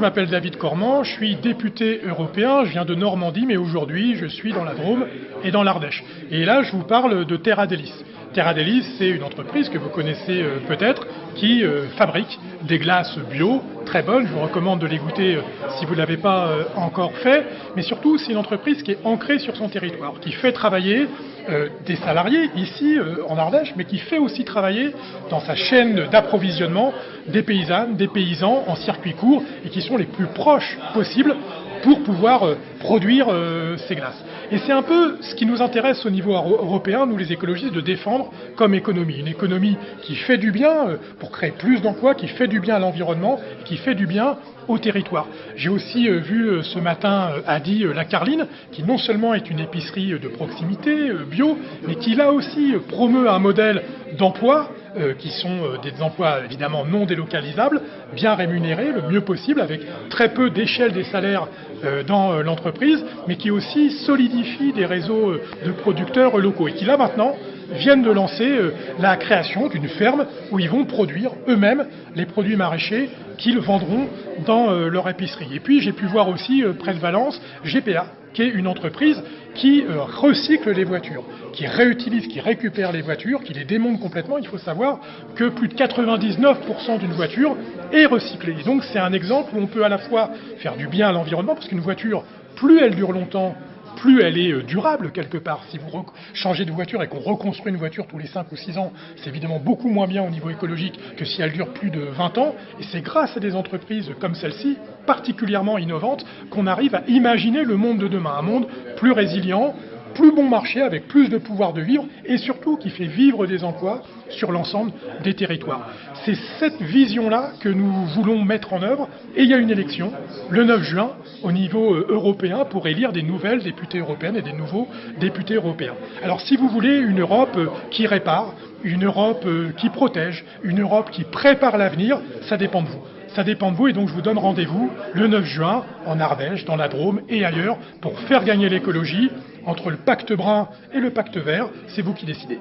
m'appelle David Cormand, je suis député européen, je viens de Normandie, mais aujourd'hui je suis dans la Drôme et dans l'Ardèche. Et là je vous parle de Terra Délices. Terra Délices, c'est une entreprise que vous connaissez peut-être, qui fabrique des glaces bio, très bonnes, je vous recommande de les goûter si vous ne l'avez pas encore fait, mais surtout c'est une entreprise qui est ancrée sur son territoire, qui fait travailler des salariés ici en Ardèche, mais qui fait aussi travailler dans sa chaîne d'approvisionnement des paysannes, des paysans en circuit court et qui sont les plus proches possibles pour pouvoir produire ces glaces. Et c'est un peu ce qui nous intéresse au niveau européen, nous les écologistes, de défendre comme économie. Une économie qui fait du bien pour créer plus d'emplois, qui fait du bien à l'environnement, qui fait du bien au territoire. J'ai aussi vu ce matin à Die la Carline, qui non seulement est une épicerie de proximité bio, mais qui là aussi promeut un modèle d'emploi qui sont des emplois évidemment non délocalisables, bien rémunérés, le mieux possible, avec très peu d'échelle des salaires dans l'entreprise, mais qui aussi solidifie des réseaux de producteurs locaux et qui là maintenant viennent de lancer la création d'une ferme où ils vont produire eux-mêmes les produits maraîchers qu'ils vendront dans leur épicerie. Et puis j'ai pu voir aussi près de Valence GPA, qui est une entreprise qui recycle les voitures, qui réutilise, qui récupère les voitures, qui les démonte complètement. Il faut savoir que plus de 99% d'une voiture est recyclée. Et donc c'est un exemple où on peut à la fois faire du bien à l'environnement, parce qu'une voiture, plus elle dure longtemps, plus elle est durable quelque part. Si vous changez de voiture et qu'on reconstruit une voiture tous les 5 ou 6 ans, c'est évidemment beaucoup moins bien au niveau écologique que si elle dure plus de 20 ans. Et c'est grâce à des entreprises comme celle-ci, particulièrement innovantes, qu'on arrive à imaginer le monde de demain. Un monde plus résilient, plus bon marché, avec plus de pouvoir de vivre et surtout qui fait vivre des emplois sur l'ensemble des territoires. C'est cette vision-là que nous voulons mettre en œuvre et il y a une élection le 9 juin au niveau européen pour élire des nouvelles députées européennes et des nouveaux députés européens. Alors si vous voulez une Europe qui répare, une Europe qui protège, une Europe qui prépare l'avenir, ça dépend de vous. Ça dépend de vous et donc je vous donne rendez-vous le 9 juin en Ardèche, dans la Drôme et ailleurs pour faire gagner l'écologie entre le pacte brun et le pacte vert. C'est vous qui décidez.